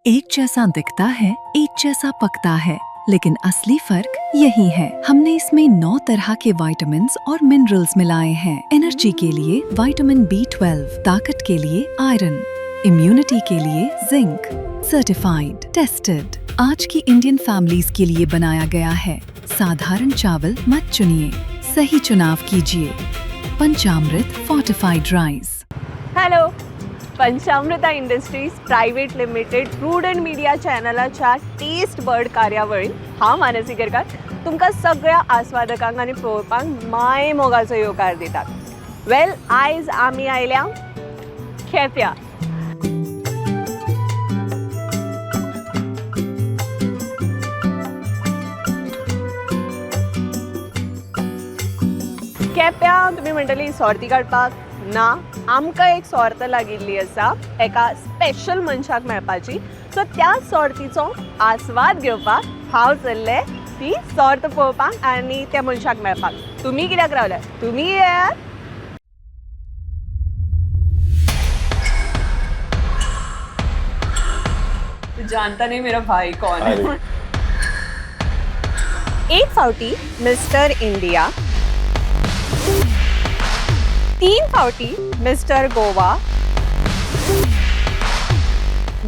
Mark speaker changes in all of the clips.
Speaker 1: एक जैसा दिखता है, एक जैसा पकता है, लेकिन असली फर्क यही है। हमने इसमें 9 तरह के विटामिन्स और मिनरल्स मिलाए हैं। एनर्जी के लिए विटामिन B12, ताकत के लिए आयरन, इम्यूनिटी के लिए जिंक। Certified, tested. आज की इंडियन फैमिलीज के लिए बनाया गया है। साधारण चावल मत चुनिए, सही चुनाव कीजिए। Panchamrut fortified rice.
Speaker 2: Hello, Panchamrita industries private limited prudent media चॅनलाच्या टेस्ट बर्ड कार्यावळीत हांव मानसी केरकार तुमकां सगळ्या आस्वादकांक आनी पळोवपाक माय मोगाचो येवकार दितात। वेल, आयज आमी आयल्या केप्यां। केप्यां तुमी म्हणटली सर्ती काडपाक ना, आमकां एक सर्त लागिल्ली आसा एका स्पेशल मनशाक मेळपाची। सो त्या सर्तीचो आस्वाद घेवपाक हांव चल्ले ती सर्त पळोवपाक आनी त्या मनशाक मेळपाक। तुमी कित्याक रावल्या? तुमी येयात। जानता नहीं मेरा भाई कौन है। एक फावटी मिस्टर इंडिया, 3 फावटी mister Goa,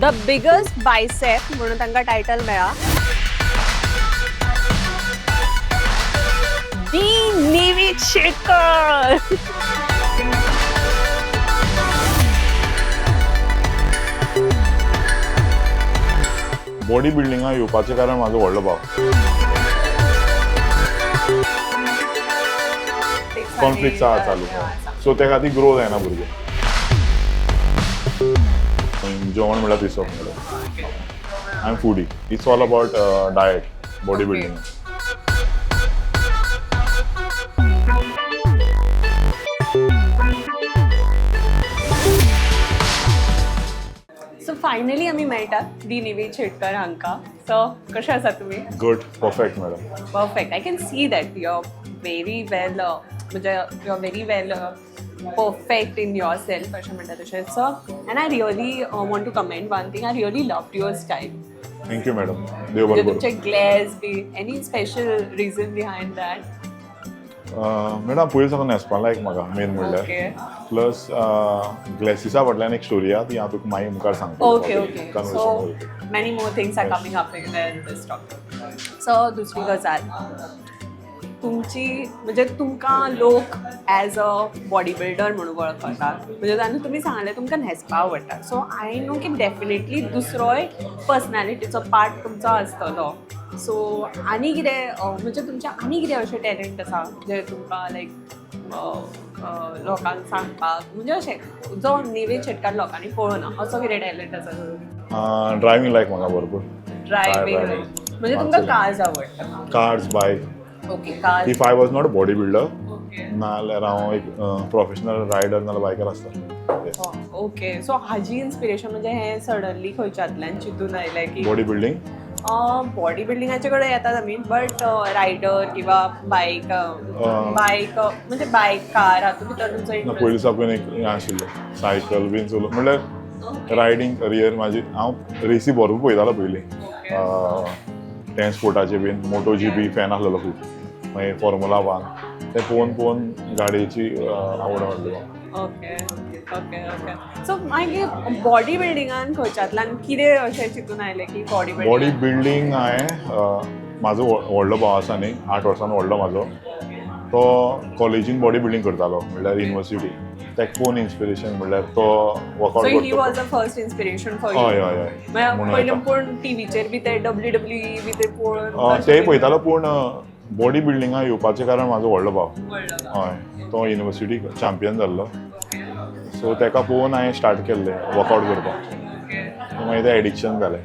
Speaker 2: the biggest bicep म्हणून तांकां टायटल मेळ्ळा, दी नेवी शेटकर।
Speaker 3: बॉडी बिल्डिंगाक येवपाचें कारण म्हाजो व्हडलो भाव। कॉन्फ्लिक्ट्स आहा चालू, सो त्या खातीर ग्रो जायना भुरगे। जेवण म्हणल्यार पिसप म्हणल्यार I am foodie. It's all about diet, body building.
Speaker 2: So finally आमी मेळटात दी निवेद शेटकर हांकां। सो कशें आसा तुमी?
Speaker 3: Good, perfect madam.
Speaker 2: Perfect. I can see that you are very well, म्हणजे you are very well perfect in yourself अशें म्हणटा तशें। So and I really want to comment one thing, I really loved your style.
Speaker 3: Thank you madam, देव
Speaker 2: म्हणजे
Speaker 3: बरोबर।
Speaker 2: तुमचे glass बी, any special reason behind that?
Speaker 3: Madam पयलीं साकून न्हेसपा लायक म्हाका मेन म्हणल्यार, प्लस ग्लेसिसा फाटल्यान एक स्टोरी आहा ती हांव तुका मागीर मुखार सांगता।
Speaker 2: Okay okay. So many more things are coming up in this talk. So दुसरी गजाल, तुमची म्हणजे तुमकां लोक एज अ बॉडी बिल्डर म्हणून वळखतात, म्हणजे आनी तुमी सांगलें तुमकां न्हेसपा आवडटा। सो आय नो की डेफिनेटली दुसरोय पर्सनॅलिटीचो पार्ट तुमचो आसतलो। सो आनी कितें म्हणजे तुमचें आनी कितें अशें टॅलंट आसा जे तुमकां लायक लोकांक सांगपाक, म्हणजे अशें जो निवेद शेटकार लोकांनी पळोवना असो कितें टॅलंट आसा?
Speaker 3: ड्रायव्हिंग लायक म्हाका भरपूर।
Speaker 2: ड्रायव्हिंग म्हणजे तुमकां कार्स आवडटा?
Speaker 3: कार्स, बायक।
Speaker 2: Okay, cars.
Speaker 3: If I was not body builder
Speaker 2: okay
Speaker 3: नाल्यार हांव एक प्रोफेशनल रायडर नाल्यार बायकर आसता।
Speaker 2: ओके। सो हाजी इन्स्पिरेशन म्हणजे हे सडनली खंयच्यातल्यान चिंतून आयलें की
Speaker 3: बॉडी बिल्डिंग?
Speaker 2: बॉडी बिल्डिंगाचे कडेन येतात आमी, बट रायडर किंवा बायक म्हणजे बायक कार हातूंत भितर तुमचो
Speaker 3: ना, पयलीं साकून एक हें आशिल्लें सायकल बीन चलोव, म्हणल्यार रायडींग करियर म्हाजी। हांव रेसी भरपूर पळयतालो पयलीं, टेन स्पोर्टाचे बीन, मोटो GP फॅन आसलेलो खूब, मागीर फॉर्मुला 1 तें पळोवन पळोवन गाडयेची आवड वाडली म्हाका।
Speaker 2: Okay okay okay. सो मागीर बॉडी बिल्डिंगान खंयच्यातल्यान कितें अशें चिंतून आयलें की बॉडी
Speaker 3: बॉडी बिल्डिंग हांवें म्हाजो व्हडलो भाव आसा न्ही, 8 वर्सान व्हडलो म्हाजो, तो कॉलेजीन बॉडी बिल्डिंग करतालो म्हणल्यार युनिवर्सिटी। ताका पळोवन इन्स्पिरेशन म्हणल्यार तो वर्कआउट
Speaker 2: सो ही वॉज
Speaker 3: करता।
Speaker 2: द फर्स्ट इन्स्पिरेशन फॉर
Speaker 3: हय
Speaker 2: यू?
Speaker 3: हय हय।
Speaker 2: म्हणजे पयलीं पूण टीव्हीचेर बी ते WWE बी ते पळोवन
Speaker 3: तेय पळयतालो, पूण बॉडी बिल्डिंगाक येवपाचें कारण म्हाजो व्हडलो भाव। हय, तो युनिवर्सिटी चॅम्पियन जाल्लो, सो ताका पळोवन हांवें स्टार्ट केल्लें वर्कआउट करपाक। मागीर तें एडिक्शन जालें।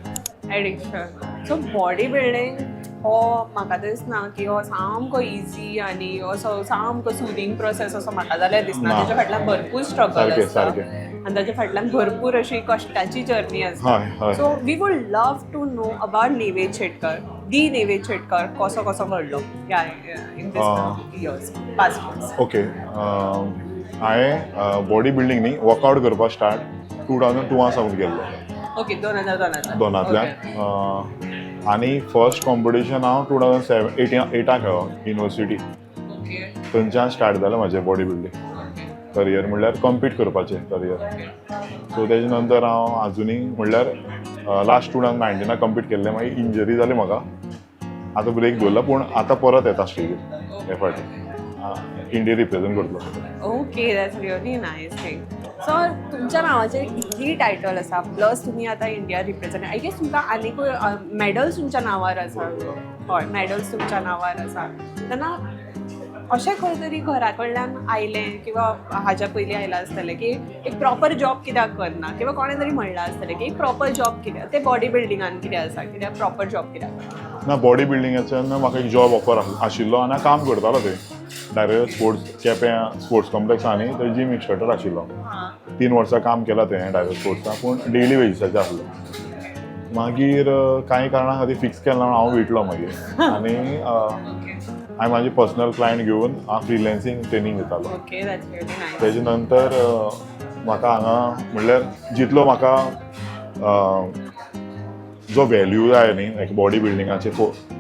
Speaker 2: एडिक्शन। सो बॉडी बिल्डिंग हो म्हाका दिसना की हो सामको इजी आनी असो सामको सुदींग प्रोसेस असो म्हाका जाल्यार दिसना। ताच्या फाटल्यान भरपूर स्ट्रगल आसता आनी ताच्या फाटल्यान भरपूर अशी कश्टाची जर्नी आसता। So we would love to know about Nived Shetkar, the Nived Shetkar कसो कसो घडलो in this years, past years?
Speaker 3: Okay, हांवें बॉडी बिल्डिंग न्ही वर्कआउट करपाक स्टार्ट 2002 सावन केल्लो।
Speaker 2: ओके 2002
Speaker 3: दोनांतल्यान आनी फर्स्ट कॉम्पिटिशन हांव 2008 खेळ्ळो युनिवर्सिटी.
Speaker 2: ओके
Speaker 3: थंयच्यान स्टार्ट जालें म्हाजें बॉडी बिल्डींग करियर, म्हणल्यार कम्पीट करपाचें करियर. सो तेजे नंतर हांव आजुनी म्हणल्यार लास्ट 2019 कम्पीट केल्लें, मागीर इंजरी जाली म्हाका, आतां ब्रेक दवरला, पूण आतां परत येता स्टेजीर हे फावटी इंडिया रिप्रेझेंट करतलो.
Speaker 2: Okay that's really nice thing. So तुमच्या नावाचेर इतली टायटल आसा, प्लस तुमी आतां इंडिया रिप्रेझेंट, आय गेस तुमकां आनीकूय मॅडल्स तुमच्या नांवार आसा. हय मॅडल्स तुमच्या नांवार आसा. तेन्ना अशें खंय तरी घरा कडल्यान आयलें किंवा हाज्या पयलीं आयलां आसतलें की एक प्रॉपर जॉब कित्याक करना, किंवा कोणें तरी म्हणलां आसतलें की एक प्रॉपर जॉब कित्याक, ते बॉडी बिल्डिंगान कितें आसा, कित्याक प्रॉपर जॉब कित्याक
Speaker 3: ना बॉडी बिल्डिंगाच्यान म्हाका एक जॉब ऑफर आशिल्लो आनी हांव काम करतालो थंय डायरेक्ट स्पोर्ट्स केपें स्पोर्ट्स कॉम्प्लेक्सांनी थंय जिम इन्स्ट्रक्टर आशिल्लो. 3 वर्सां काम केलां थंय डायरेक्ट स्पोर्ट्सां, पूण डेली वेजीसाचें आसलो. मागीर कांय कारणां खातीर फिक्स केलें ना, हांव विटलो मागीर आनी हांवें म्हाजी पर्सनल क्लायंट घेवन हांव फ्रिलॅन्सींग ट्रेनींग दितालो.
Speaker 2: Okay that's really nice.
Speaker 3: तेजे नंतर म्हाका हांगा म्हणल्यार जितलो म्हाका जो व्हॅल्यू जाय न्ही लायक बॉडी बिल्डिंगाचे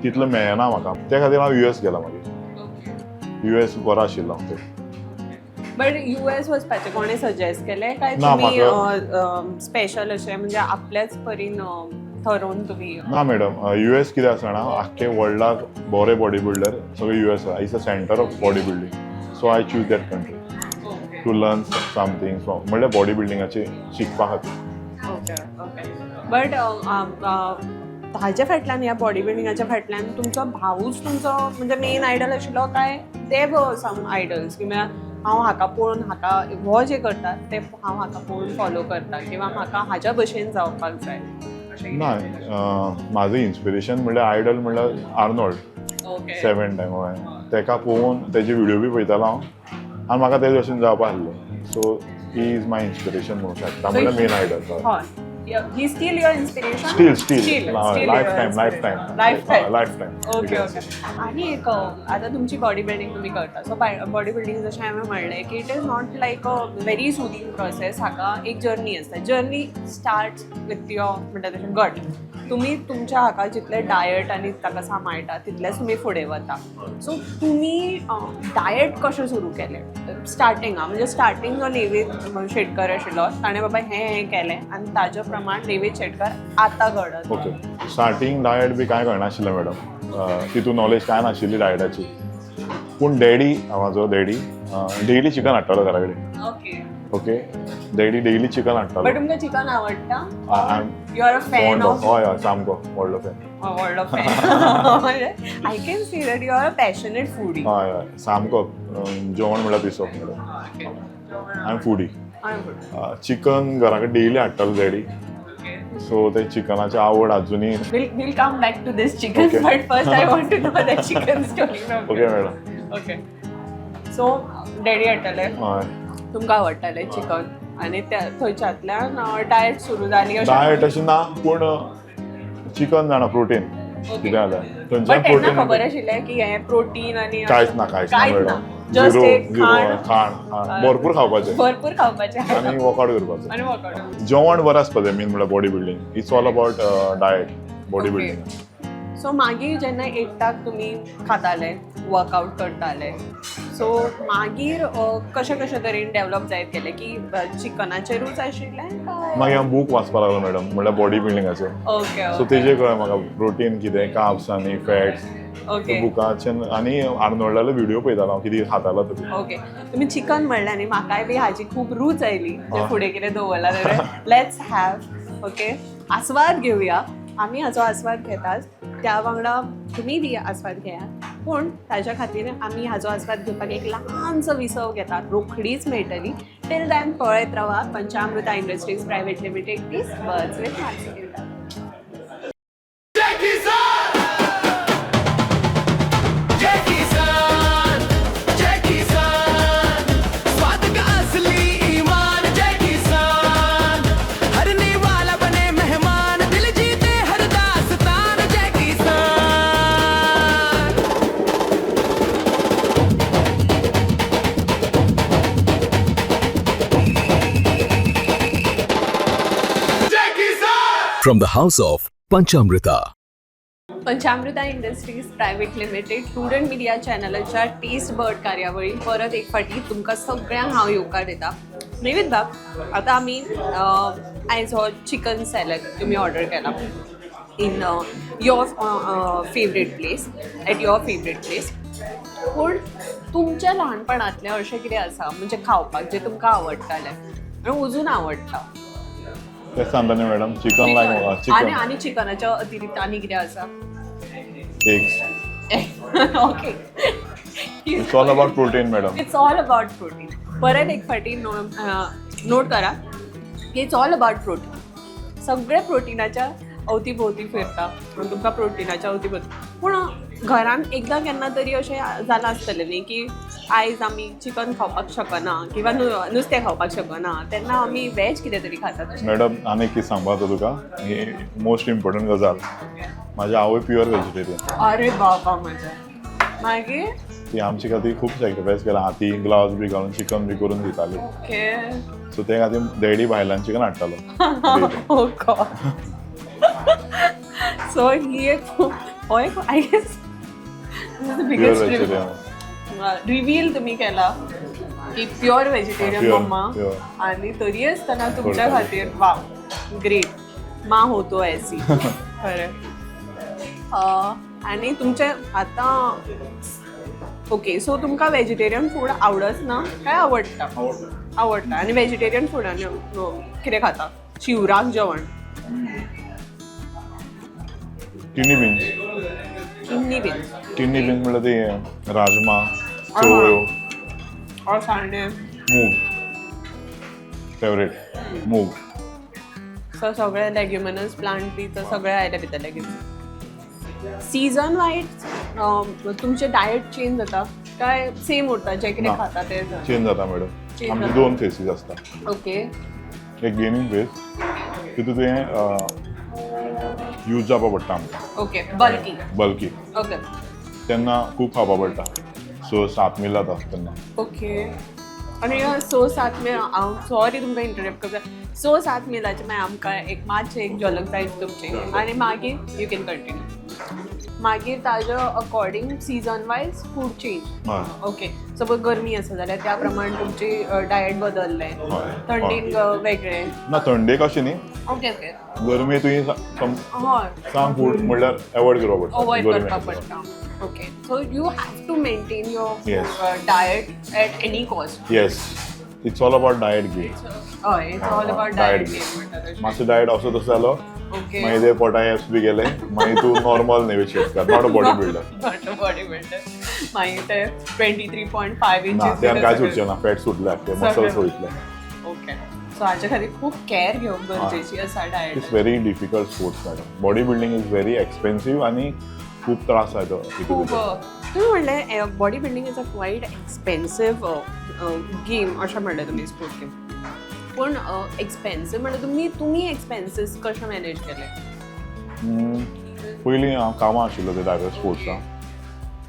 Speaker 3: तितलो मेळना म्हाका, त्या खातीर हांव US गेलो. मागीर US बरो आशिल्लो हांव थंय.
Speaker 2: बट US वचपाचें कोणें सजेस्ट केलें काय
Speaker 3: ना,
Speaker 2: तुमी स्पेशल अशें म्हणजे आपल्याच परीन ठरोवन तुमी?
Speaker 3: ना मॅडम, US कितें आसा जाणा, आख्खे वर्ल्डाक बरे बॉडी बिल्डर सगळे US आसा. Is a centre of body building. So I choose that country to learn something from, म्हणल्यार बॉडी बिल्डिंगाचे शिकपा खातीर.
Speaker 2: Okay okay. बट हाजे फाटल्यान ह्या बॉडी बिल्डिंगाच्या फाटल्यान तुमचो भाऊच तुमचो म्हणजे मेन आयडल आशिल्लो काय ते सम आयडल्स, किंवा हांव हाका पळोवन हाका हो जे करता ते हांव हाका पळोवन फॉलो करता, किंवा म्हाका हाज्या भशेन जावपाक जाय
Speaker 3: ना, माझं इन्स्पिरेशन म्हणल्यार आयडल म्हणल्यार आर्नोल्ड.
Speaker 2: ओके
Speaker 3: 7 टायम हय, तेका पळोवन तेजे व्हिडिओ बी पळयतालो हांव आनी म्हाका तेजे भशेन जावपा आसलो. So he is my inspiration म्हणूं शकता, म्हणल्यार मेन आयडल.
Speaker 2: हय he still your inspiration?
Speaker 3: Still lifetime.
Speaker 2: Okay okay. आनी एक आतां तुमची बॉडी बिल्डींग तुमी करता, सो बॉडी बिल्डींग जशें हांवें म्हणलें की it is not like a very soothing process. हाका एक जर्नी आसता. जर्नी स्टार्ट्स विथ युअर म्हणटा तशें गट. तुमी तुमच्या हाका जितलें डायट आनी ताका सांबाळटा तितलेंच तुमी फुडें वता. सो तुमी डायट कशें सुरू केलें स्टार्टिंगा, म्हणजे स्टार्टींग जो नेवेद शेटकर आशिल्लो ताणें बाबा हें केलें आनी ताजे प्रमाण नेवेद शेटकर आतां घडत.
Speaker 3: ओके, स्टार्टींग डायट बी कांय कळनाशिल्लें मॅडम, तितून नॉलेज कांय नाशिल्ली डायटाची. पूण डॅडी, म्हाजो डॅडी डेली चिकन हाडटालो घरा कडेन.
Speaker 2: Okay
Speaker 3: okay, daddy daily chicken हाडटालो.
Speaker 2: बट तुमकां चिकन आवडटा?
Speaker 3: I
Speaker 2: you are a fan of?
Speaker 3: हय हय, सामको व्हडलो फॅन.
Speaker 2: व्हडलो fan. I can see that you are a passionate foodie.
Speaker 3: हय हय, सामको जेवण म्हणल्यार पिसप madam. I am foodie. Chicken घरा कडेन डेली हाडटालो डॅडी. सो ते चिकनाची आवड अजूनही.
Speaker 2: We'll come back to this chicken,
Speaker 3: Okay.
Speaker 2: but first I want to know the chicken story from
Speaker 3: okay
Speaker 2: you.
Speaker 3: Madam.
Speaker 2: Okay. So daddy हाडटाले,
Speaker 3: हय,
Speaker 2: तुमकां आवडटालें chicken, आनी थंयच्यातल्यान डायट सुरू जाली अशें?
Speaker 3: डायट अशी ना, पूण चिकन जाणा प्रोटीन कितें जाल्यार थंयच्यान
Speaker 2: बट तेन्ना
Speaker 3: प्रोटीन
Speaker 2: खबर आशिल्लें की हें प्रोटीन आनी
Speaker 3: कांयच ना मॅडम.
Speaker 2: जस्ट
Speaker 3: झिरो
Speaker 2: एक
Speaker 3: झिरो
Speaker 2: खाण
Speaker 3: खाण भरपूर खावपाचें
Speaker 2: भरपूर खावपाचें
Speaker 3: आनी वर्कआउट करपाचें.
Speaker 2: आनी वर्कआउट.
Speaker 3: जेवण बरें आसपाचें मेन म्हणल्यार body building. It's all about diet body building.
Speaker 2: So मागीर जेन्ना एकटाक तुमी खाताले, वर्कआउट करताले, सो मागीर कशें कशें तरेन डेवलप जायत गेलें की चिकनाचेरूच आशिल्लें काय?
Speaker 3: मागीर हांव बूक वाचपाक लागलो मॅडम, म्हणल्यार बॉडी बिल्डिंगाचें.
Speaker 2: ओके
Speaker 3: सो तेजेर कळ्ळें म्हाका प्रोटीन कितें, कार्ब्स आनी फॅट्स.
Speaker 2: ओके
Speaker 3: बुकाचें आनी आर्नोल्डालो व्हिडिओ पळयतालो हांव कितें खातालो तो.
Speaker 2: ओके. तुमी चिकन म्हणलें न्ही, म्हाकाय बी हाजी खूब रूच आयली. जे फुडें कितें दवरला जाल्यार लेट्स हॅव. ओके, आस्वाद घेवया. आमी हाचो आस्वाद घेतात, त्या वांगडा तुमी बी आस्वाद घेयात. पूण ताच्या खातीर आमी हाचो आस्वाद घेवपाक एक ल्हानसो विसव घेतात, रोखडीच मेळटली. टील दॅन पळयत रावा Panchamrita industries private limited, please words with Mansi Gilda.
Speaker 4: Jackie San! from the house of Panchamrita.
Speaker 2: Panchamrita industries private limited student media चॅनलच्या टेस्ट बर्ड कार्यावळी परत एक फाटी तुमकां सगळ्यांक हांव येवकार दिता. निवेदा, आतां आमी आयज हो चिकन सॅलड तुमी ऑर्डर केला in your favourite place at your favourite place. पूण तुमच्या ल्हानपणांतलें अशें कितें आसा म्हणजे खावपाक जें तुमकां आवडटालें आनी अजून आवडटा?
Speaker 3: तेच सांगता न्ही मॅडम, चिकन लायक म्हाका
Speaker 2: आनी
Speaker 3: चिकन
Speaker 2: आनी चिकनाच्या अतिरिक्त आनी कितें आसा?
Speaker 3: Eggs.
Speaker 2: Okay,
Speaker 3: it's all about protein madam.
Speaker 2: It's all about protein. परत एक फाटी नोट करा की इट्स ऑल अबाउट प्रोटीन. सगळे प्रोटिनाच्या अवतीभोवती फिरता आनी तुमकां प्रोटिनाच्या अवतीभोवती. पूण घरान एकदां केन्ना तरी अशें जालां आसतलें न्ही की आयज आमी चिकन खावपाक शकना किंवा नुस्तें खावपाक शकना, तेन्ना आमी वॅज कितें तरी खातात.
Speaker 3: मॅडम आनी एक कितें सांगपाक जाता तुका, ही मोस्ट इम्पॉर्टंट गजाल. म्हाजी आवय प्युअर वेजिटेरियन.
Speaker 2: अरे बाबा म्हज्या. मागीर
Speaker 3: ती आमचे खातीर खूब सॅक्रिफायस केला. हाती ग्लावज बी घालून चिकन बी करून दिताली.
Speaker 2: ओके.
Speaker 3: सो ते खातीर डॅडी भायल्यान चिकन हाडटालो.
Speaker 2: Oh god. सो ही एक हो एक I guess
Speaker 3: pure
Speaker 2: biggest
Speaker 3: vegetarian.
Speaker 2: Reveal तुम्ही केला की pure vegetarian
Speaker 3: Pure,
Speaker 2: mamma
Speaker 3: pure.
Speaker 2: आणि तरी असताना तुमच्या
Speaker 3: करताली.
Speaker 2: खातीर वाव ग्रेट माँ होतो ऐसी. खरं. आणि तुमचे आता ओके, सो तुमकां व्हेजिटेरियन फूड आवडच ना काय आवडटा? आवडटा. आणि व्हेजिटेरियन फुडान कितें खाता? शिवराक जेवण
Speaker 3: किडनी बीन्स.
Speaker 2: किन्नी बीन
Speaker 3: किडनी बीन्स म्हणल्यार ते राजमा, चवळ्यो,
Speaker 2: और सांडे
Speaker 3: मूग. फेवरेट मूग.
Speaker 2: सो सगळे लेग्युमिनस प्लांट बी तर सगळे आयले भितर कितें. सीजन वायज तुमचे डायट चेंज जाता काय सेम उरता जें कितें
Speaker 3: ना.
Speaker 2: खाता ते?
Speaker 3: चेंज जाता मॅडम.
Speaker 2: Change
Speaker 3: आमचे
Speaker 2: जाता.
Speaker 3: 2 फेसीस आसता.
Speaker 2: ओके.
Speaker 3: एक गेनिंग फेस, तितून तुवें यूज जावपा पडटा आमकां.
Speaker 2: Okay, bulky.
Speaker 3: बल्की.
Speaker 2: ओके.
Speaker 3: तेन्ना खूब खावपा पडटा. सो 7 मील जाता तेन्ना.
Speaker 2: ओके. आणि 6-7 मील हांव सॉरी तुमकां इंटरप्ट करता. 6-7 मिलाचे मागीर आमकां एक मातशें एक झलक जाय तुमची आनी मागीर यू कॅन कंटिन्यू. मागीर ताज्या according season wise food change.
Speaker 3: हय.
Speaker 2: ओके. सपोज गरमी आसा जाल्यार त्या प्रमाण तुमची डायट बदललें.
Speaker 3: हय.
Speaker 2: थंडीन वेगळें.
Speaker 3: ना थंडेक अशें न्ही,
Speaker 2: ओके ओके.
Speaker 3: गरमे तुवें
Speaker 2: हय.
Speaker 3: सांग फूड म्हणल्यार एवॉयड करपा पडटा.
Speaker 2: अवॉयड
Speaker 3: गरमे
Speaker 2: करपाक
Speaker 3: खातीर.
Speaker 2: पडटा. Okay. So you have to maintain your
Speaker 3: Yes.
Speaker 2: Diet at any cost.
Speaker 3: Yes, it's all about diet gain.
Speaker 2: हय, it's all about diet gain.
Speaker 3: मातसो डायट असो तसो जालो
Speaker 2: ओके.
Speaker 3: मागीर ते पोटा एप्स बी गेले मागीर तूं नॉर्मल नेविशेट कर, not a body builder.
Speaker 2: Not a body builder. मागीर ते 23.5
Speaker 3: ना
Speaker 2: इंचीस.
Speaker 3: त्यान कांयच उरचें ना, फॅट सुटल्या, ते मसल्स
Speaker 2: सगळें.
Speaker 3: वयतले.
Speaker 2: ओके. सो हाचे खातीर खूब कॅर घेवप गरजेची आसा diet.
Speaker 3: It's very difficult sports madam. Body building is very expensive आनी खूब त्रास जाय तो
Speaker 2: खूब
Speaker 3: भितर.
Speaker 2: तुम्ही म्हणलें body building is a quiet expensive game अशें म्हणलें तुमी स्पोर्ट गेम. पूण एक्सपेन्सीव म्हणल्यार तुमी एक्सपेन्सीस कशे मॅनेज केले?
Speaker 3: पयलीं हांव कामां आशिल्लो ते डायवर स्पोर्ट्सां.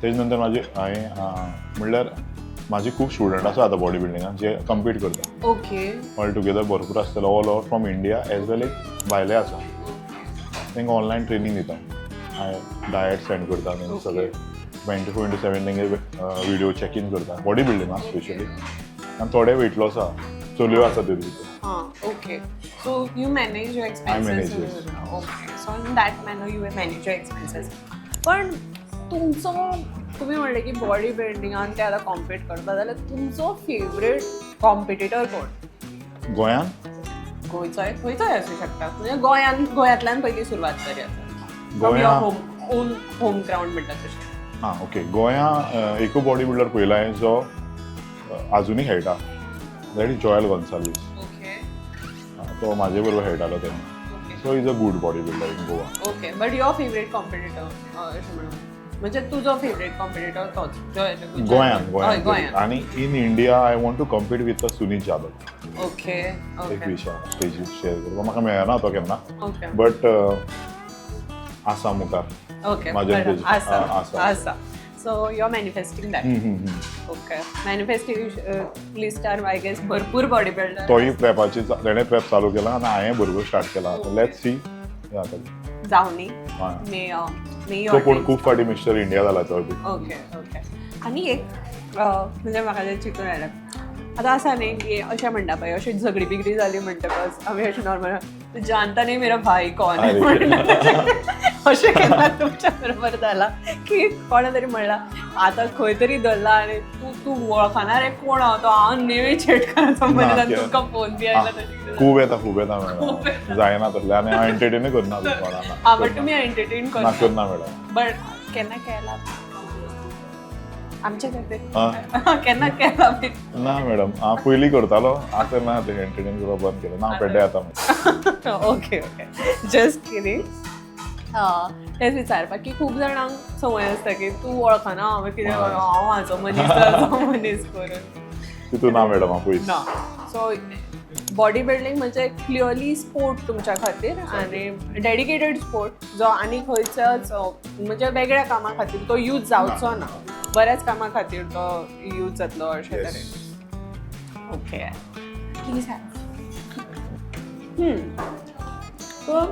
Speaker 3: तेजे नंतर हांवें म्हणल्यार म्हाजे खूब स्टुडंट आसा आतां बॉडी बिल्डिंगान जे कम्पीट करता.
Speaker 2: ओके.
Speaker 3: ऑल टुगेदर भरपूर आसतले all over from India as well as भायले आसा. तांकां ऑनलायन ट्रेनींग दिता. हांवें डायट सेंड करता तांकां सगळे 24/7 तांगे विडियो चॅक इन करता बॉडी बिल्डिंगान स्पेशली. आनी थोडे वेट लॉस आसा, चलयो आसा त्यो भितर.
Speaker 2: हां. Okay. So you manage your expenses.
Speaker 3: manage it.
Speaker 2: Okay. So in that manner you manage your expenses. पण तुमचो तुम्ही म्हणले की बॉडी बिल्डिंगान ते आतां कॉम्पीट करता जाल्यार तुमचो फेवरेट कॉम्पिटिटर कोण?
Speaker 3: गोंयान
Speaker 2: गोंयचोय खंयचोय आसूं शकता. म्हणजे गोंयांतल्यान पयली सुरवात करूया.
Speaker 3: गोंया
Speaker 2: होम ग्राउंड म्हणटा तशें.
Speaker 3: हां ओके. गोंया एकू बॉडी बिल्डर पयला हांवें जो आजुनी खेळटा, that is Joel Gonsalves.
Speaker 2: Okay.
Speaker 3: तो म्हाजे बरोबर खेळटालो तेन्ना. So is a good body builder in Goa.
Speaker 2: Okay. But your favourite competitor अशें म्हणून म्हणजे तुजो फेवरेट कॉम्पिटिटर तोच
Speaker 3: गोंयान. आनी in India I want to compete with Sunil Jadhav.
Speaker 2: Okay.
Speaker 3: एक विशय स्टेजीर शेअर करपाक म्हाका मेळना तो केन्ना,
Speaker 2: ओके.
Speaker 3: बट आसा मुखार.
Speaker 2: ओके.
Speaker 3: म्हाज्या तेजेर.
Speaker 2: आसा.
Speaker 3: आसा.
Speaker 2: आसा. So you are manifesting that. Okay. Manifesting लिस्टार आय गेस भरपूर बॉडी बिल्डर.
Speaker 3: तोही प्रेपाची तेणें प्रेप चालू केला आनी हांवें बरोबर स्टार्ट केला. लेट्स सी जाता
Speaker 2: जाऊ न्ही
Speaker 3: हय
Speaker 2: मे
Speaker 3: तो पूण खूब फाटी मिस्टर इंडिया जाला तो बी
Speaker 2: ओके ओके आनी एक म्हणजे म्हाका जें चिंतून आयलें आतां आसा न्ही की अशें म्हणटा पळय अशी झगडी बिगडी जाली म्हणटकच आमी अशें नॉर्मल तू जानता नहीं मेरा भाई कौन है अशें केन्ना तुमच्या बरोबर जाला की कोणा तरी म्हणला आतां खंय तरी धरला आनी तूं वळखना रे कोण तो हांव नेवे चेडकाराचो म्हणटा तुमकां फोन बी आयला तशी
Speaker 3: खूब येता मॅडम जायना तसलें आनी हांव एंटरटेनूय करना कोणाक
Speaker 2: हां बट तुमी एंटरटेन
Speaker 3: ना
Speaker 2: करता
Speaker 3: करना मॅडम
Speaker 2: बट केन्ना केला आमच्या खातीर
Speaker 3: हां
Speaker 2: केन्ना केला बी
Speaker 3: ना मॅडम हांव पयलीं करतालो आतां ना तें एंटरटेन करप बंद केलें ना पेड्डे येता
Speaker 2: ओके ओके जस्ट किदें तेच विचारपाक की खूब जाणांक संवय आसता की तूं वळखना हांवें कितें हांव हाजो मनीस करून
Speaker 3: तितून ना मॅडम हांव पयस
Speaker 2: ना सो बॉडी बिल्डींग म्हणजे क्लियरली स्पोर्ट तुमच्या खातीर आनी डेडिकेटेड स्पोर्ट जो आनी खंयच्याच म्हणजे वेगळ्या कामा खातीर तो यूज जावचो ना बऱ्याच कामा खातीर तो यूज जातलो अशें तरेन ओके सो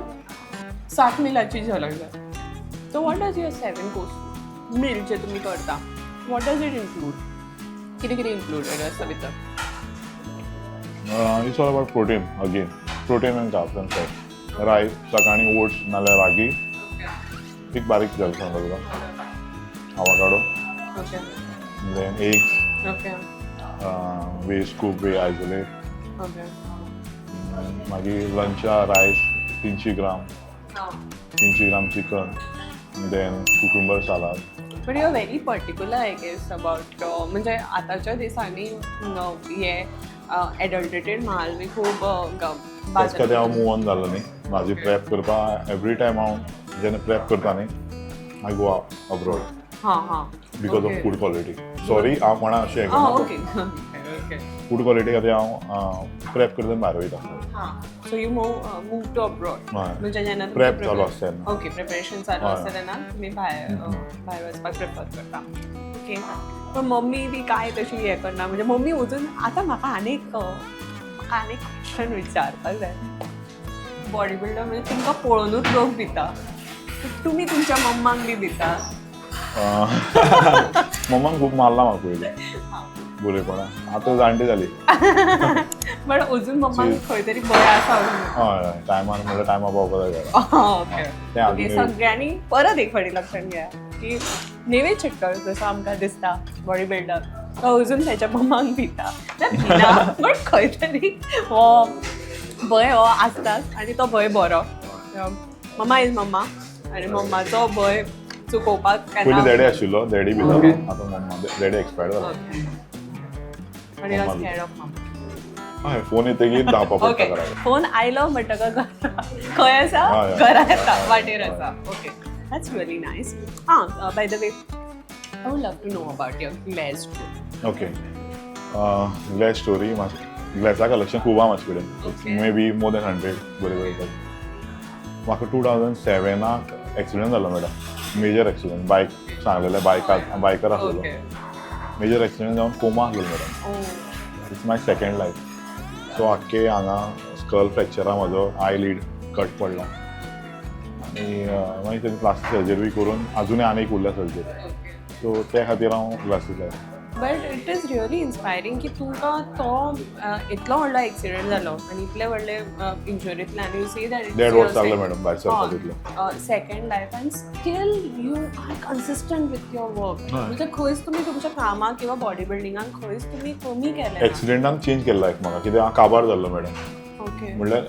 Speaker 2: 7 मिलाची झलक जाय so what does your 7 course meal जे तुमी करता वॉट डज इट इन्क्लूड कितें कितें इन्क्लूडेड आसता भितर
Speaker 3: it's all about protein again protein and carbs and fat rice सकाळी ओट्स नाल्यार रागी एक बारीक घालता तुका avocado
Speaker 2: okay
Speaker 3: then eggs
Speaker 2: okay
Speaker 3: whey scoop whey isolate
Speaker 2: okay
Speaker 3: मागीर लंचा rice 300 gram 300 gram chicken then cucumber salad
Speaker 2: but you are very particular I guess about म्हणजे आतांच्या दिसांनी हे एडल्टेटेड माल बी खूब
Speaker 3: तेच खातीर हांव मूव ऑन जालो न्ही म्हाजी प्रेप करपा एवरी टायम हांव जेन्ना प्रेप करता न्ही आय गो अब्रॉड
Speaker 2: हां हां
Speaker 3: because of food quality sorry हांव कोणा अशें हें करना
Speaker 2: ओके ओके
Speaker 3: फूड क्वॉलिटी खातीर हांव प्रेप करता भायर वयता
Speaker 2: हां so you move to abroad
Speaker 3: हय.
Speaker 2: म्हणजे जेन्ना
Speaker 3: Prep चालू आसता तेन्ना.
Speaker 2: ओके प्रिपरेशन चालू
Speaker 3: हय.
Speaker 2: आसता तेन्ना तुमी भायर वचपाक प्रिफर करता ओके पण मम्मी बी काय तशी हे करना म्हणजे मम्मी वचून आतां म्हाका आनीक क्वेश्चन विचारपाक जाय बॉडी बिल्डर म्हणजे तुमकां पळोवनूच लोक भिता तुमी तुमच्या मम्माक बी भिता
Speaker 3: मम्मान खूब मारला म्हाका पयलीं बुरेपणा आतां जाणटी जाली
Speaker 2: बट अजून मम्माक खंय तरी भंय आसा
Speaker 3: हय हय टायमार म्हणल्यार टायमार पावपा जाय घरा
Speaker 2: ओके
Speaker 3: तें
Speaker 2: ओके
Speaker 3: आजून
Speaker 2: सगळ्यांनी परत एक फावटी लक्षात घ्या की नेवे चेडकर जसो आमकां दिसता बॉडी बिल्डर तो अजून त्याच्या मम्माक भिता बट खंय तरी हो भंय हो आसताच आनी तो भंय बरो मम्मा इज मम्मा आनी मम्माचो भंय चुकोवपाक
Speaker 3: पयलीं डॅडी आशिल्लो डॅडी भितालो आतां मम्मा डॅडी एक्सपायर्ड जाला
Speaker 2: आनी स्कॅर्ड ऑफ मम्मा
Speaker 3: हय फोन येतकीर धांवपा पडटा
Speaker 2: ओके
Speaker 3: घरा
Speaker 2: फोन आयलो म्हणटकच खंय आसा
Speaker 3: हय, हय.
Speaker 2: घरा येता वाटेर आसा okay that's really nice by the way I would love to know about your glass story
Speaker 3: okay glass story ग्लॅसा कलेक्शन खूब आहा म्हाजे
Speaker 2: Okay.
Speaker 3: कडेन मे बी मोर दॅन 100 बरे म्हाका 2007 एक्सिडेंट जालो मॅडम मेजर एक्सिडेंट बायक सांगलेलें बायकर आसलो
Speaker 2: ओके
Speaker 3: मेजर एक्सिडेंट जावन कोमा आसलो madam
Speaker 2: oh
Speaker 3: it's my second life so आख्खे हांगा स्कल फ्रॅक्चरा म्हजो आय लीड कट पडला आनी मागीर तेणी प्लास्टीक सर्जरी बी करून आजुनूय आनी एक उरल्या सर्जरी सो त्या खातीर हांव ग्लासीस लायला
Speaker 2: बट इट इज रियली इन्स्पायरींग की तुमकां तो इतलो व्हडलो एक्सिडेंट जालो आनी इतले व्हडले इंजुरींतल्यान यू सी दॅट
Speaker 3: 1.5 वर्स लागले मॅडम भायर सरपाक तितलो
Speaker 2: second life and still you are consistent with your work म्हणजे खंयच तुमी तुमच्या कामाक किंवा बॉडी बिल्डिंगाक खंयच तुमी कमी केलें
Speaker 3: एक्सिडेंटान चेंज केला लायफ म्हाका कित्याक हांव काबार जाल्लो मॅडम
Speaker 2: ओके
Speaker 3: म्हणल्यार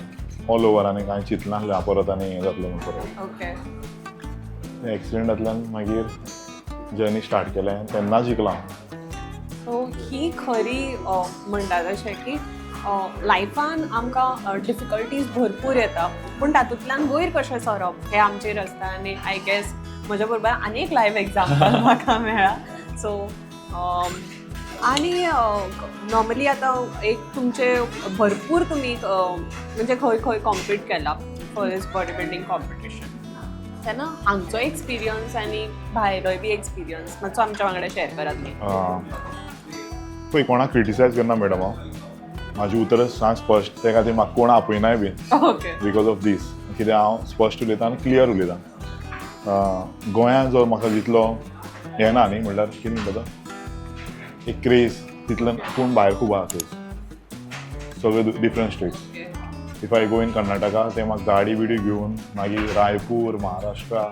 Speaker 3: ऑल ओवर आनी कांय चिंतलें नासलें हांव परत आनी हें जातलें म्हणून परत
Speaker 2: ओके
Speaker 3: त्या एक्सिडेंटांतल्यान मागीर जर्नी स्टार्ट केलें तेन्ना शिकलां हांव
Speaker 2: सो ही खरी म्हणटा तशें की लायफान आमकां डिफिकल्टीज भरपूर येता पूण तातूंतल्यान वयर कशें सरप हें आमचेर आसता आनी आय गेस म्हज्या बरोबर आनी एक लायव्ह एग्जाम्पल म्हाका मेळ्ळा सो आनी नॉर्मली आतां एक तुमचे भरपूर तुमी म्हणजे खंय खंय कॉम्पीट केला for this body building competition तेन्ना हांगचो एक्सपिरियन्स आनी भायलोय बी एक्सपिरियन्स मातसो आमच्या वांगडा शेअर करात न्ही
Speaker 3: पळय कोणाक क्रिटिसायज करना मॅडम हांव म्हाजी उतरां सांग स्पश्ट त्या खातीर म्हाका कोण आपयनाय bin
Speaker 2: okay
Speaker 3: because of these कित्याक हांव स्पश्ट उलयतां आनी क्लियर उलयतां. गोंयांत जो म्हाका जितलो हें ना न्ही म्हणल्यार कितें म्हणटा तो एक क्रेज तितल्यान पूण भायर खूब आहा थंय सगळे different states. If I go in Karnataka ते म्हाका गाडी बिडी घेवन मागीर Raipur Maharashtra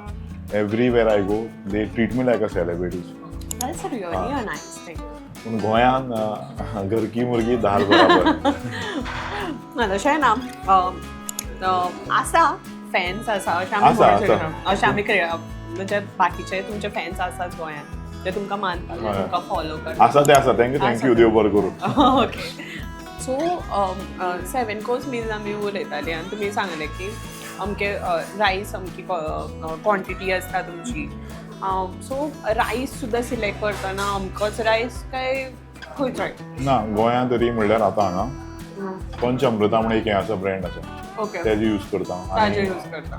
Speaker 3: everywhere I go they treat me like a celebrities.
Speaker 2: That's really a nice thing.
Speaker 3: पूण गोंयांत घरकी मुर्गी दाल बराबर.
Speaker 2: ना तशें ना आसा फॅन्स आसा अशें आमी
Speaker 3: आसा,
Speaker 2: म्हणूं
Speaker 3: आसा.
Speaker 2: शकना. अशें आमी म्हणजे बाकीचे तुमचे फॅन्स आसाच गोंयांत ते तुमकां मानतात
Speaker 3: हय.
Speaker 2: तुमकां फॉलो करतात.
Speaker 3: आसा ते आसा थँक्यू
Speaker 2: आसा.
Speaker 3: देव बरें करूं.
Speaker 2: ओके सो 7 कोर्स मील आमी उलयताली आनी तुमी सांगले की अमके रायस अमकी क्वॉन्टिटी आसता तुमची. सो रायस सुद्दां सिलेक्ट करतना अमकोच रायस काय खंयचोय?
Speaker 3: ना गोंयांत तरी म्हणल्यार आतां हांगा पंचअमृता म्हणून एक हें आसा ब्रँड आसा
Speaker 2: ओके
Speaker 3: तेजे यूज करता.
Speaker 2: ताजे
Speaker 3: आनी
Speaker 2: यूज करता.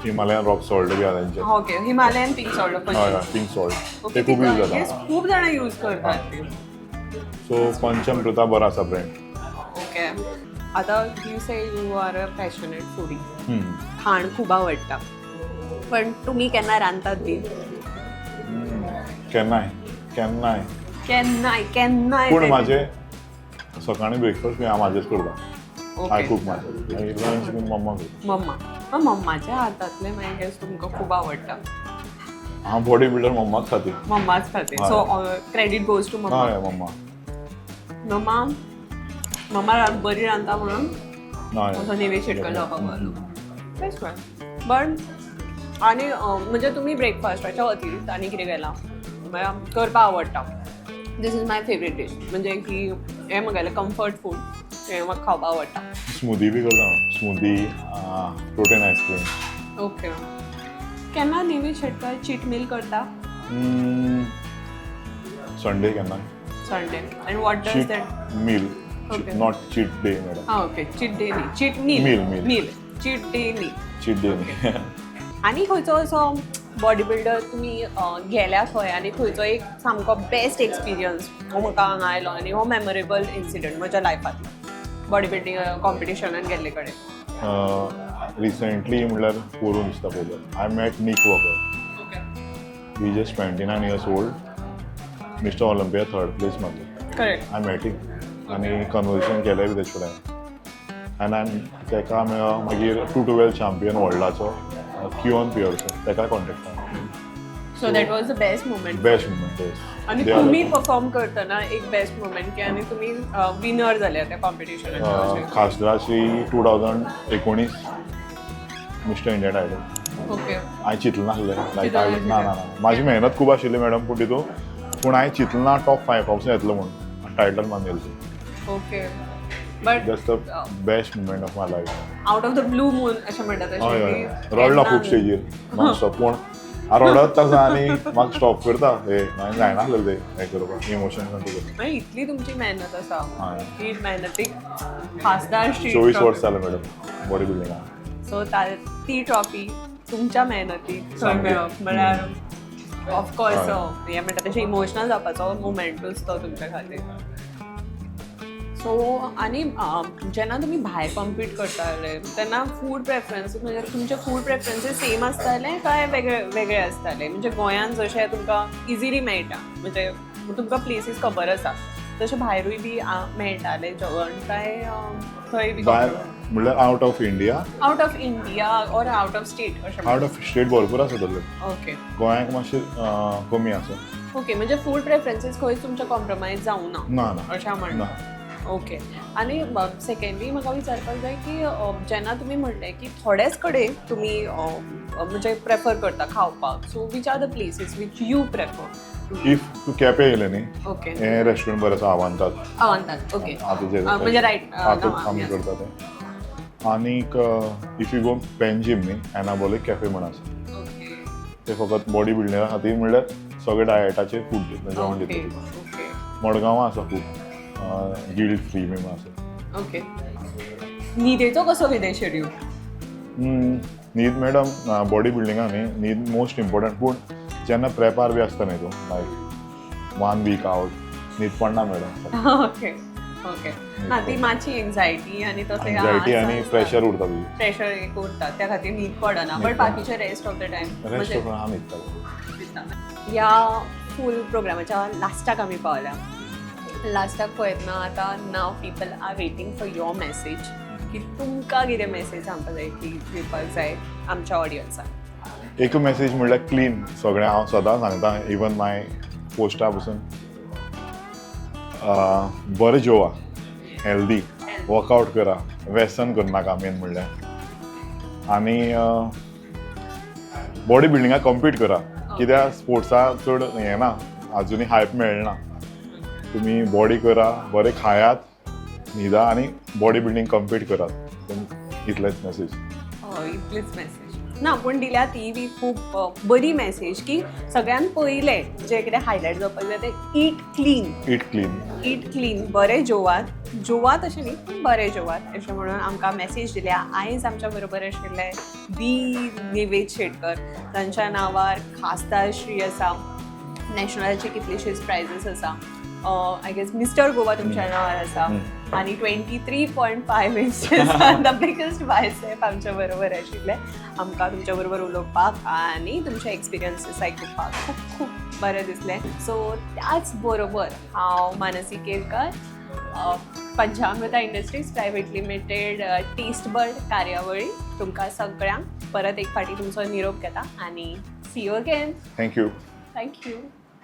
Speaker 3: हिमालयन रॉक सॉल्ट बी आहा तेंचे.
Speaker 2: ओके हिमालयन पिंक सॉल्ट
Speaker 3: हय हय पिंक सॉल्ट ते खूब यूज जाता.
Speaker 2: खूप जाणां यूज करतात ते.
Speaker 3: सो पंचअमृता बरो आसा ब्रँड.
Speaker 2: ओके आतां you say you are a passionate foodie. खाण खूब आवडटा पण तुम्ही केन्ना रांदतात बी?
Speaker 3: केन्नाय केन्नाय
Speaker 2: केन्नाय केन्नाय
Speaker 3: पूण
Speaker 2: तरी?
Speaker 3: म्हाजे सकाळीं ब्रेकफास्ट बी हांव म्हाजेच करता.
Speaker 2: ओके.
Speaker 3: आय कूक म्हाजें मागीर लंच बी मम्मा करता.
Speaker 2: मम्मा मम्माच्या हातांतले मागीर तुमकां खूब आवडटा.
Speaker 3: हांव बॉडी बिल्डर मम्माच खाती.
Speaker 2: मम्माच खाते
Speaker 3: हय.
Speaker 2: So credit goes to mamma.
Speaker 3: हय मम्मा.
Speaker 2: मम्मा बरी रांदता म्हणून
Speaker 3: हय
Speaker 2: असो नेवे चिटकल जावपाक लागलो. तेच काय बट आनी म्हणजे तुमी ब्रेकफास्टाच्या अतिरिक्त आनी कितें केलां म्हळ्यार करपाक आवडटा? This is my favourite dish म्हणजे की हें म्हगेलें कम्फर्ट फूड हें म्हाका खावपाक आवडटा.
Speaker 3: स्मुदी बी करता हांव. Smoothie protein ice cream.
Speaker 2: ओके केन्ना नेवी चिटकल चीट मील करता?
Speaker 3: संडे केन्ना
Speaker 2: संडे आनी what does
Speaker 3: cheat
Speaker 2: that?
Speaker 3: Meal
Speaker 2: Okay.
Speaker 3: Not cheat day madam.
Speaker 2: हां ओके चीट डे न्ही cheat meal
Speaker 3: Meal.
Speaker 2: Meal cheat day न्ही.
Speaker 3: चीट डे न्ही.
Speaker 2: आनी खंयचो असो बॉडी बिल्डर तुमी गेल्या खंय आनी खंयचो एक सामको बेस्ट एक्सपिरियन्स हो म्हाका हांगा आयलो आनी हो मेमोरेबल इन्सिडंट म्हज्या लायफांतलो बॉडी बिल्डींग कॉम्पिटिशनान गेल्ले कडेन?
Speaker 3: रिसेंटली म्हणल्यार पोरून दिसता पयलो I met Nick Walker. He just 29 years old. Mister Olympia 3rd place मारलो.
Speaker 2: करेक्ट
Speaker 3: आय मॅट हिम आनी कन्वर्सेशन केलें बी तेजे कडेन आनी तेका मागीर 212 चॅम्पियन वर्ल्डाचो किओन पियर्स तेका कॉन्टेक्ट केलो.
Speaker 2: So that was the best moment.
Speaker 3: Best moment yes.
Speaker 2: आनी तुमी परफॉर्म करतना एक बेस्ट मुमेंट की आनी तुमी विनर जाले त्या कॉम्पिटिशनाचे?
Speaker 3: खासदाराची 2019 मिस्टर इंडिया टायटल.
Speaker 2: ओके
Speaker 3: हांवें चिंतलें नासलें लायक
Speaker 2: चिंतलें
Speaker 3: हांवें ना ना ना म्हाजी मेहनत खूब आशिल्ली मॅडम पूण तितून पूण हांवें चिंतलें ना टॉप 5 पावसून येतलो म्हणून टायटल मानलेलो.
Speaker 2: Okay but
Speaker 3: that's the best moment of my life.
Speaker 2: Out of the blue moon अशें म्हणटा
Speaker 3: हय हय
Speaker 2: तशें
Speaker 3: रडला खूब स्टेजीर नॉन स्टॉप पूण हांव रडत आसा आनी म्हाका स्टॉप करता हे हांवें जायनासलें तें हें करपाक इमोशन कंट्रोल करपाक.
Speaker 2: मागीर इतली तुमची मेहनत आसा
Speaker 3: हय.
Speaker 2: की मेहनतीक खासदार
Speaker 3: 24 वर्स जालें मॅडम बॉडी बिल्डिंगाक.
Speaker 2: सो ती ट्रॉफी तुमच्या मेहनतीक थंय
Speaker 3: सामकी.
Speaker 2: मेळप म्हळ्यार ऑफकोर्स हें म्हणटा तशें इमोशनल जावपाचो मुमेंटूच तो तुमच्या खातीर. सो आनी जेन्ना तुमी भायर कॉम्पीट करताले तेन्ना फूड प्रेफरन्सीस म्हणजे तुमचे फूड प्रेफरन्सीस सेम आसताले काय वेगळे वेगळे आसताले? म्हणजे गोंयांत जशें तुमकां इजिली मेळटा म्हणजे तुमकां प्लेसीस खबर आसा तशें भायरूय बी मेळटालें जेवण काय थंय बी?
Speaker 3: भायर म्हणल्यार out of India
Speaker 2: out of India or out of state अशें?
Speaker 3: आउट ऑफ स्टेट भरपूर आसा तसले.
Speaker 2: ओके
Speaker 3: गोंयांत मातशें कमी आसा.
Speaker 2: ओके म्हणजे फूड प्रेफरन्सीस खंय तुमचे कॉम्प्रोमायज जावं ना
Speaker 3: ना ना
Speaker 2: अशें म्हणटा. ओके आनी सेकंडली म्हाका विचारपाक जाय की जेन्ना तुमी म्हणलें की थोडेच कडेन तुमी म्हणजे प्रेफर करता खावपाक so which are the places which you prefer?
Speaker 3: If तूं केपें येयलें न्ही
Speaker 2: ओके
Speaker 3: हें रेस्टॉरंट बरें आसा आव्हांतात
Speaker 2: आव्हांतात. ओके
Speaker 3: आतां
Speaker 2: म्हणजे रायट
Speaker 3: आतां आमी करता तें. आनीक इफ यू गो पेनजीम न्ही एनाबॉलीक कॅफे म्हण आसा
Speaker 2: ओके
Speaker 3: ते फकत बॉडी बिल्डरा खातीर म्हणल्यार सगळे डायटाचेर फूड जेवण
Speaker 2: ओके
Speaker 3: दिता.
Speaker 2: ओके
Speaker 3: मडगांवां आसा खूब गिल्ट फ्री बी आसा.
Speaker 2: ओके न्हिदेचो कसो कितें शेड्यूल?
Speaker 3: न्हीद मॅडम बॉडी बिल्डिंगाक न्ही न्हीद मोस्ट इम्पॉर्टंट पूण जेन्ना प्रेपार बी आसता न्ही तूं लायक 1 week आउट न्हीद पडना मॅडम.
Speaker 2: ओके ओके ना ती मातशी एन्झायटी आनी तसो
Speaker 3: एन्झायटी आनी प्रेशर उरता तुजी
Speaker 2: प्रेशर एक उरता त्या खातीर न्हीद पडना बट बाकीचे rest of the time
Speaker 3: rest of आमी न्हिदतालो.
Speaker 2: ह्या फूल प्रोग्रामाच्या लास्टाक आमी पावल्या. लास्टाक पळयतना आतां now people are waiting for your message की तुमकां कितें मेसेज सांगपाक जाय ती दिवपाक जाय आमच्या ऑडियन्साक.
Speaker 3: एक मेसेज म्हणल्यार क्लीन सगळें हांव सदां सांगता इवन माय पोस्टा पसून बरें जेवा हेल्दी वर्कआवट करा व्यसन करनाका मेन म्हणल्यार आनी बॉडी बिल्डिंगाक कम्पीट करा कित्याक स्पोर्ट्साक चड हें ना आजुनी हायप मेळना. तुमी बॉडी करा बरें खायात न्हिदा आनी बॉडी बिल्डिंग कम्पीट करात. इतलेंच मेसेज.
Speaker 2: इतलीच मेसेज ना पूण दिल्या ती बी खूब बरी मेसेज की सगळ्यान पयलें जे कितें हायलायट जावपाक जाय तें ईट क्लीन. ईट क्लीन बरें जेवात अशें न्ही पूण बरें जेवात अशें म्हणून आमकां मेसेज दिल्या. आयज आमच्या बरोबर आशिल्ले बी निवेद शेटकर. तांच्या नांवार खासदार श्री आसा. नॅशनलाचे कितलेशेच प्रायजीस आसा. आय गेस मिस्टर गोवा तुमच्या नांवार आसा आनी 23.5 इंचेस द बिगेस्ट बायसेप आमच्या बरोबर आशिल्ले. आमकां तुमच्या बरोबर उलोवपाक आनी तुमचे एक्सपिरियन्सीस आयकुपाक खूब खूब बरें दिसलें. सो त्याच बरोबर हांव Mansi Kerkar Panchamrita industries private limited test bird कार्यावळी तुमकां सगळ्यांक परत एक फावटी तुमचो निरोप घेता आनी see you again.
Speaker 3: Thank you.
Speaker 2: Thank you.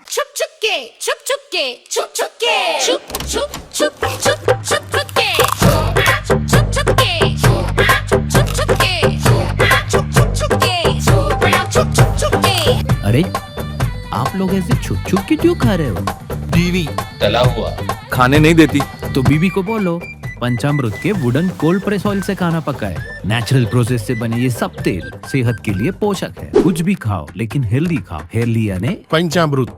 Speaker 5: Chup chukke, chup chukke, chup chukke, chup chup chup chup chup chukke, chup chukke, chup chukke, chup chukke, chup chukke.
Speaker 6: अरे आप लोग ऐसे छुप छुप के क्यों खा रहे हो?
Speaker 7: बीवी तला हुआ
Speaker 6: खाने नहीं देती तो बीवी को बोलो पंचामृत के वुडन कोल्ड प्रेस ऑयल से खाना पकाए. नेचुरल प्रोसेस से बने ये सब तेल सेहत के लिए पोषक है. कुछ भी खाओ लेकिन हेल्दी खाओ. हेल्दी यानी
Speaker 7: पंचामृत.